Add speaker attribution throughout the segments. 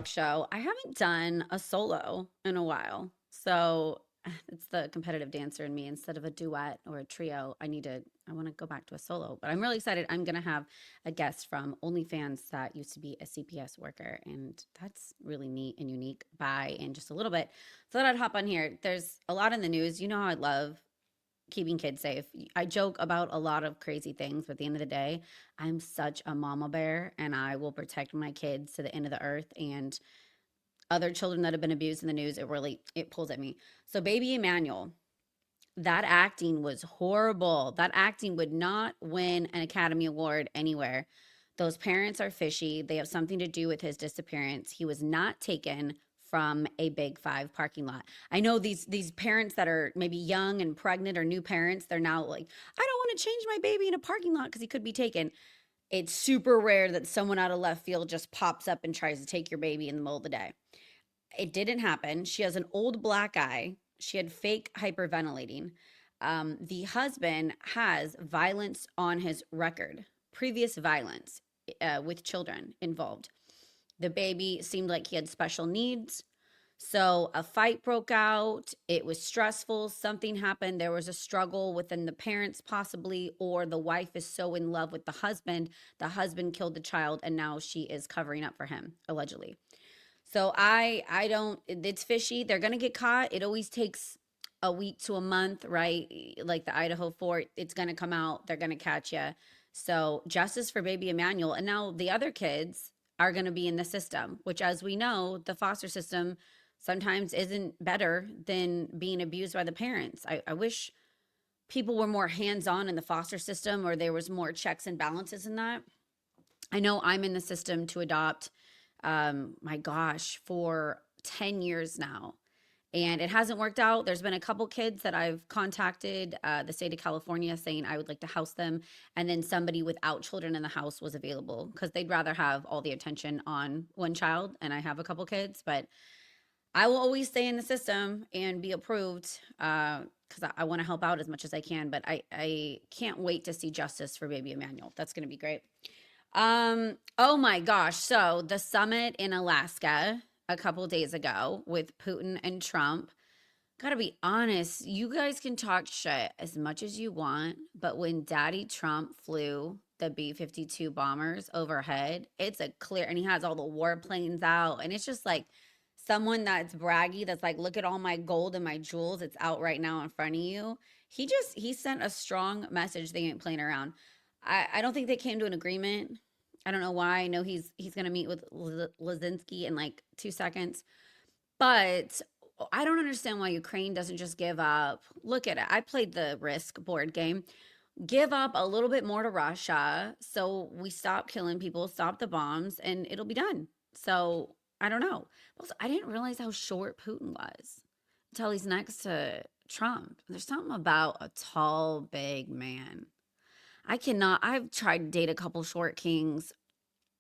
Speaker 1: talk show. I haven't done a solo in a while. So it's the competitive dancer in me. Instead of a duet or a trio, I want to go back to a solo. But I'm really excited. I'm going to have a guest from OnlyFans that used to be a CPS worker. And that's really neat and unique by in just a little bit. So that I'd hop on here. There's a lot in the news. You know how I love keeping kids safe. I joke about a lot of crazy things, but at the end of the day, I'm such a mama bear and I will protect my kids to the end of the earth. And other children that have been abused in the news, it pulls at me. So baby Emmanuel, that acting was horrible. That acting would not win an Academy Award anywhere. Those parents are fishy. They have something to do with his disappearance. He was not taken from a Big Five parking lot. I know these parents that are maybe young and pregnant or new parents, they're now like, I don't want to change my baby in a parking lot because he could be taken. It's super rare that someone out of left field just pops up and tries to take your baby in the middle of the day. It didn't happen. She has an old black eye. She had fake hyperventilating. The husband has violence on his record, previous violence with children involved. The baby seemed like he had special needs. So a fight broke out. It was stressful. Something happened. There was a struggle within the parents, possibly, or the wife is so in love with the husband. The husband killed the child, and now she is covering up for him, allegedly. So I don't, it's fishy. They're gonna get caught. It always takes a week to a month, right? Like the Idaho fort, it's gonna come out. They're gonna catch you. So justice for baby Emmanuel. And now the other kids are gonna be in the system, which, as we know, the foster system sometimes isn't better than being abused by the parents. I wish people were more hands-on in the foster system, or there was more checks and balances in that. I know I'm in the system to adopt, my gosh, for 10 years now. And it hasn't worked out. There's been a couple kids that I've contacted the state of California saying I would like to house them. And then somebody without children in the house was available because they'd rather have all the attention on one child. And I have a couple kids, but I will always stay in the system and be approved because I want to help out as much as I can. But I can't wait to see justice for baby Emmanuel. That's going to be great. Oh my gosh. So the summit in Alaska a couple days ago with Putin and Trump, gotta be honest, you guys can talk shit as much as you want, but when Daddy Trump flew the B-52 bombers overhead, it's a clear, and he has all the warplanes out, and it's just like someone that's braggy, that's like, look at all my gold and my jewels, it's out right now in front of you. He sent a strong message. They ain't playing around. I don't think they came to an agreement. I don't know why. I know he's gonna meet with Lazinski in like 2 seconds, but I don't understand why Ukraine doesn't just give up. Look at it. I played the Risk board game. Give up a little bit more to Russia so we stop killing people, stop the bombs, and it'll be done. So I don't know. Also, I didn't realize how short Putin was until he's next to Trump. There's something about a tall, big man. I cannot. I've tried to date a couple short kings.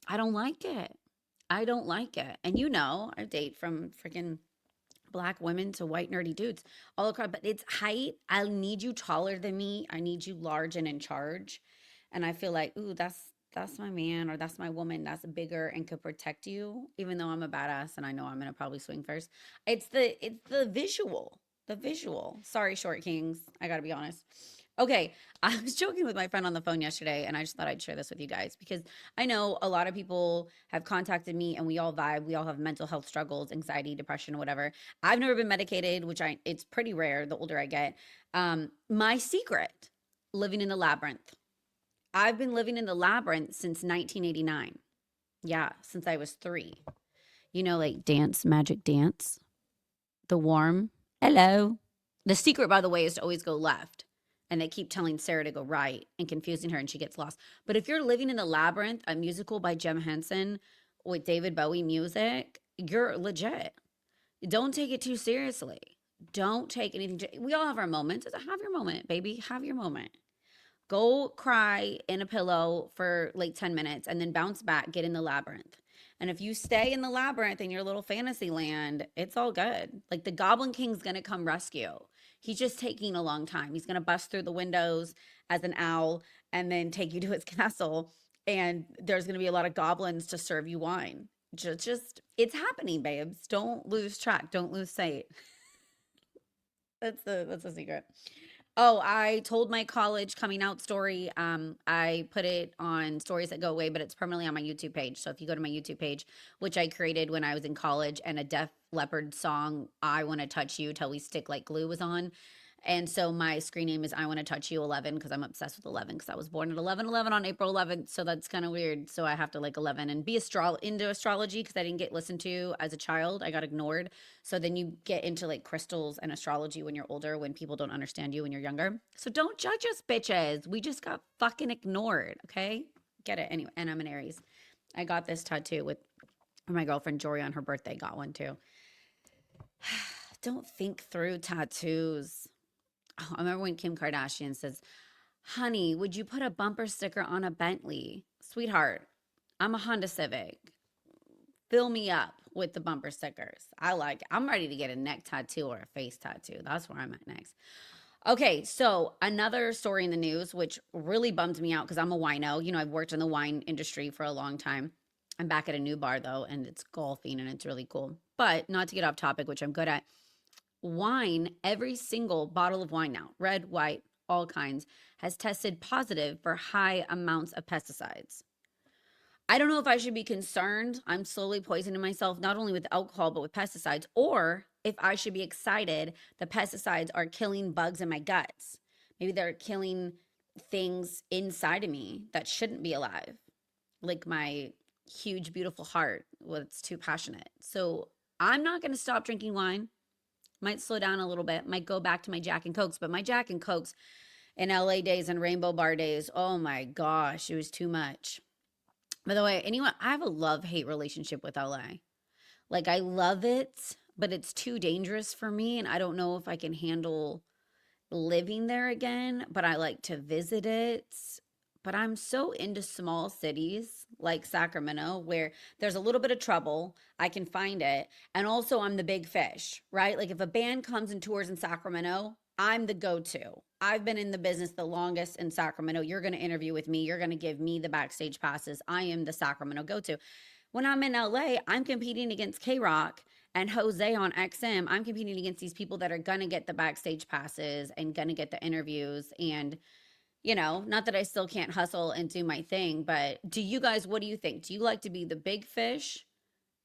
Speaker 1: I don't like it. I don't like it. And I date from freaking black women to white nerdy dudes all across, but it's height. I need you taller than me. I need you large and in charge. And I feel like, ooh, that's my man or that's my woman that's bigger and could protect you, even though I'm a badass and I know I'm gonna probably swing first. It's the visual. The visual. Sorry, short kings. I gotta be honest. Okay, I was joking with my friend on the phone yesterday, and I just thought I'd share this with you guys because I know a lot of people have contacted me and we all vibe. We all have mental health struggles, anxiety, depression, whatever. I've never been medicated, which it's pretty rare the older I get. My secret, living in the labyrinth. I've been living in the labyrinth since 1989. Yeah, since I was 3. Like Dance Magic Dance, The Warm. Hello. The secret, by the way, is to always go left. And they keep telling Sarah to go right and confusing her, and she gets lost. But if you're living in the labyrinth, a musical by Jim Henson with David Bowie music, you're legit. Don't take it too seriously. Don't take anything. We all have our moments. Have your moment, baby. Have your moment. Go cry in a pillow for like 10 minutes and then bounce back, get in the labyrinth. And if you stay in the labyrinth in your little fantasy land, it's all good. Like the Goblin King's gonna come rescue. He's just taking a long time. He's gonna bust through the windows as an owl and then take you to his castle. And there's gonna be a lot of goblins to serve you wine. Just it's happening, babes. Don't lose track. Don't lose sight. That's the secret. Oh, I told my college coming out story. I put it on stories that go away, but it's permanently on my YouTube page. So if you go to my YouTube page, which I created when I was in college, and a Def Leppard song, "I Want to Touch You Till We Stick Like Glue" was on. And so my screen name is "I Want to Touch You 11" because I'm obsessed with 11 because I was born at 11/11 on April 11th. So that's kind of weird. So I have to like 11 and be into astrology because I didn't get listened to as a child. I got ignored. So then you get into like crystals and astrology when you're older, when people don't understand you when you're younger. So don't judge us, bitches. We just got fucking ignored. Okay. Get it. Anyway. And I'm an Aries. I got this tattoo with my girlfriend Jory on her birthday, got one too. Don't think through tattoos. Oh, I remember when Kim Kardashian says, "Honey, would you put a bumper sticker on a Bentley?" Sweetheart, I'm a Honda Civic. Fill me up with the bumper stickers. I'm ready to get a neck tattoo or a face tattoo. That's where I'm at next. Okay, so another story in the news, which really bummed me out because I'm a wino. You know, I've worked in the wine industry for a long time. I'm back at a new bar though, and it's golfing and it's really cool. But not to get off topic, which I'm good at, wine, every single bottle of wine now, red, white, all kinds, has tested positive for high amounts of pesticides. I don't know if I should be concerned. I'm slowly poisoning myself, not only with alcohol, but with pesticides, or if I should be excited the pesticides are killing bugs in my guts. Maybe they're killing things inside of me that shouldn't be alive, like my huge, beautiful heart, it's too passionate. So I'm not going to stop drinking wine. Might slow down a little bit, might go back to my Jack and Cokes, but my Jack and Cokes in LA days and Rainbow Bar days, oh my gosh, it was too much. By the way, anyone, I have a love-hate relationship with LA. Like I love it, but it's too dangerous for me and I don't know if I can handle living there again, but I like to visit it. But I'm so into small cities like Sacramento where there's a little bit of trouble, I can find it. And also, I'm the big fish, right? Like if a band comes and tours in Sacramento, I'm the go to. I've been in the business the longest in Sacramento. You're going to interview with me. You're going to give me the backstage passes. I am the Sacramento go to. When I'm in LA, I'm competing against K Rock and Jose on XM. I'm competing against these people that are going to get the backstage passes and going to get the interviews. And, you know, not that I still can't hustle and do my thing, but do you guys, what do you think? Do you like to be the big fish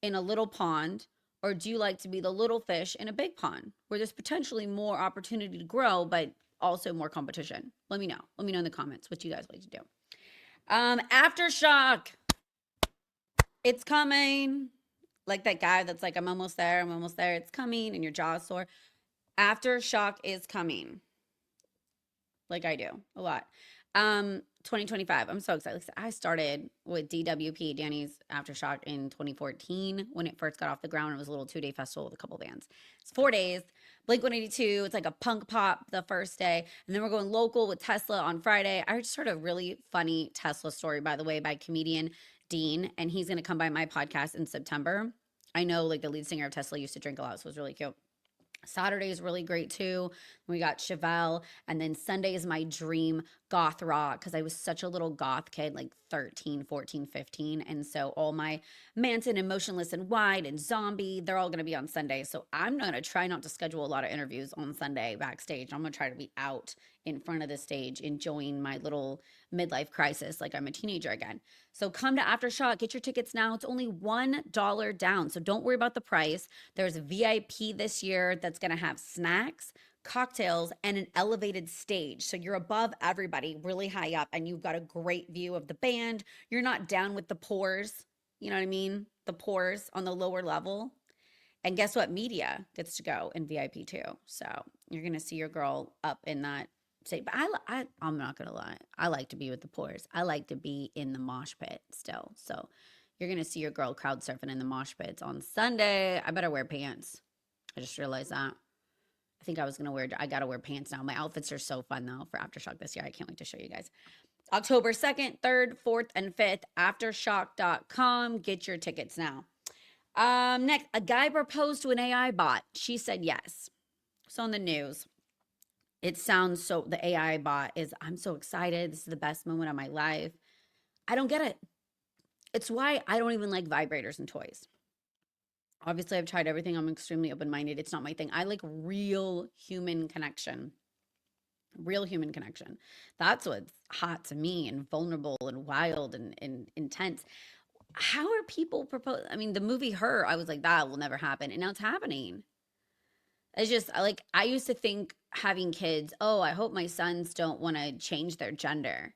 Speaker 1: in a little pond, or do you like to be the little fish in a big pond where there's potentially more opportunity to grow, but also more competition? Let me know. Let me know in the comments what you guys like to do. Aftershock. It's coming. Like that guy that's like, I'm almost there. I'm almost there. It's coming. And your jaw's sore. Aftershock is coming. Like I do a lot. 2025. I'm so excited. I started with DWP, Danny's Aftershock, in 2014 when it first got off the ground. It was a little 2-day festival with a couple bands. It's 4 days. Blink 182. It's like a punk pop the first day. And then we're going local with Tesla on Friday. I just heard a really funny Tesla story, by the way, by comedian Dean. And he's going to come by my podcast in September. I know like the lead singer of Tesla used to drink a lot, so it was really cute. Saturday is really great too. We got Chevelle. And then Sunday is my dream goth rock because I was such a little goth kid, like 13, 14, 15. And so all my Manson and Motionless and Wide and Zombie, they're all going to be on Sunday. So I'm going to try not to schedule a lot of interviews on Sunday backstage. I'm going to try to be out in front of the stage enjoying my little midlife crisis like I'm a teenager again. So come to Aftershock. Get your tickets now. It's only $1 down. So don't worry about the price. There's a VIP this year that's going to have snacks, cocktails, and an elevated stage. So you're above everybody, really high up, and you've got a great view of the band. You're not down with the pores. You know what I mean? The pores on the lower level. And guess what? Media gets to go in VIP too. So you're going to see your girl up in that state. But I'm not going to lie. I like to be with the pores. I like to be in the mosh pit still. So you're going to see your girl crowd surfing in the mosh pits on Sunday. I better wear pants. I just realized that. I think I got to wear pants now. My outfits are so fun though for Aftershock this year. I can't wait to show you guys. October 2nd, 3rd, 4th, and 5th, aftershock.com. Get your tickets now. Next, a guy proposed to an AI bot. She said yes. So on the news, it sounds so, the AI bot is, I'm so excited. This is the best moment of my life. I don't get it. It's why I don't even like vibrators and toys. Obviously, I've tried everything. I'm extremely open minded. It's not my thing. I like real human connection. Real human connection. That's what's hot to me and vulnerable and wild and intense. How are people propose? I mean, the movie Her, I was like, that will never happen. And now it's happening. It's just like, I used to think having kids, oh, I hope my sons don't want to change their gender.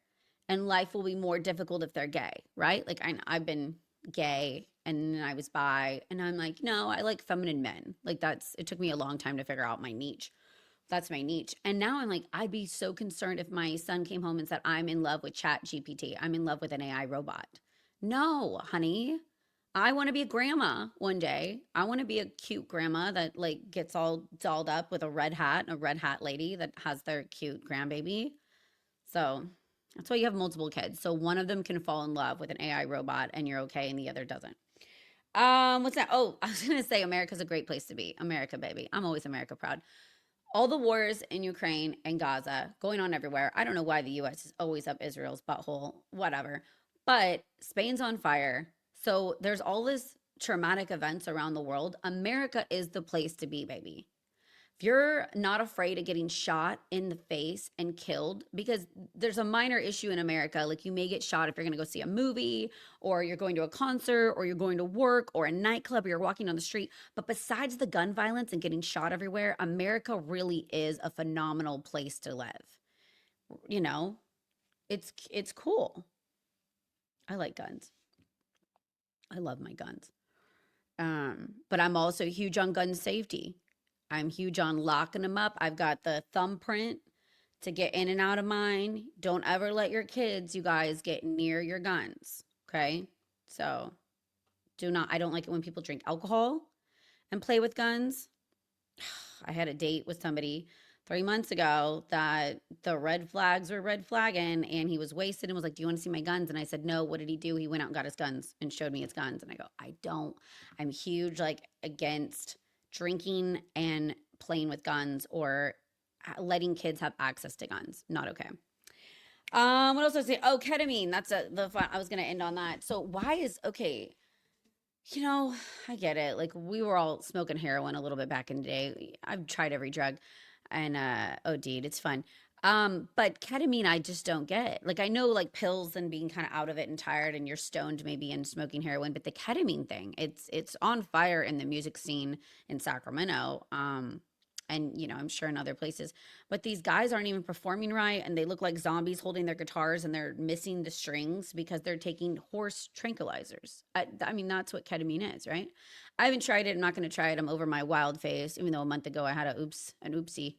Speaker 1: And life will be more difficult if they're gay, right? Like, I've been gay and then I was bi. And I'm like, no, I like feminine men. Like, it took me a long time to figure out my niche. That's my niche. And now I'm like, I'd be so concerned if my son came home and said, I'm in love with Chat GPT. I'm in love with an AI robot. No, honey. I want to be a grandma one day. I want to be a cute grandma that like gets all dolled up with a red hat lady that has their cute grandbaby. So that's why you have multiple kids. So one of them can fall in love with an AI robot and you're okay and the other doesn't. What's that? Oh, I was gonna say America's a great place to be. America, baby. I'm always America proud. All the wars in Ukraine and Gaza going on everywhere. I don't know why the US is always up Israel's butthole, whatever. But Spain's on fire. So there's all this traumatic events around the world. America is the place to be, baby. If you're not afraid of getting shot in the face and killed, because there's a minor issue in America, like you may get shot if you're going to go see a movie or you're going to a concert or you're going to work or a nightclub or you're walking on the street. But besides the gun violence and getting shot everywhere, America really is a phenomenal place to live. You know, it's cool. I like guns. I love my guns. But I'm also huge on gun safety. I'm huge on locking them up. I've got the thumbprint to get in and out of mine. Don't ever let your kids, you guys, get near your guns. Okay. So I don't like it when people drink alcohol and play with guns. I had a date with somebody 3 months ago that the red flags were red flagging and he was wasted and was like, do you want to see my guns? And I said, no. What did he do? He went out and got his guns and showed me his guns. And I go, I'm huge, like against drinking and playing with guns or letting kids have access to guns. Not okay. What else was I say? Oh, ketamine. That's the fun. I was gonna end on that. So why is okay? You know, I get it. Like we were all smoking heroin a little bit back in the day. I've tried every drug and OD'd. It's fun. But ketamine I just don't get. Like I know like pills and being kind of out of it and tired and you're stoned maybe and smoking heroin, but the ketamine thing, it's on fire in the music scene in Sacramento. And you know, I'm sure in other places. But these guys aren't even performing right and they look like zombies holding their guitars and they're missing the strings because they're taking horse tranquilizers. I mean, that's what ketamine is, right? I haven't tried it. I'm not going to try it. I'm over my wild phase, even though a month ago I had an oopsie.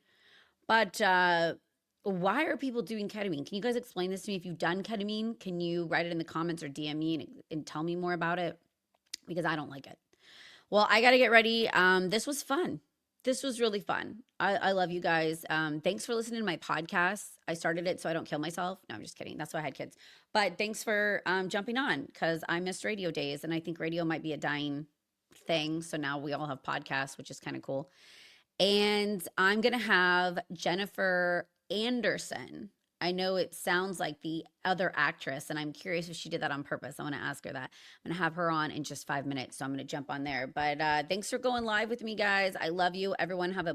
Speaker 1: But why are people doing ketamine? Can you guys explain this to me? If you've done ketamine, can you write it in the comments or DM me and tell me more about it? Because I don't like it. Well, I got to get ready. This was fun. This was really fun. I love you guys. Thanks for listening to my podcast. I started it so I don't kill myself. No, I'm just kidding. That's why I had kids. But thanks for jumping on because I missed radio days and I think radio might be a dying thing. So now we all have podcasts, which is kind of cool. And I'm going to have Jennifer Anderson. I know it sounds like the other actress, and I'm curious if she did that on purpose. I want to ask her that. I'm going to have her on in just 5 minutes, so I'm going to jump on there. But thanks for going live with me, guys. I love you. Everyone have a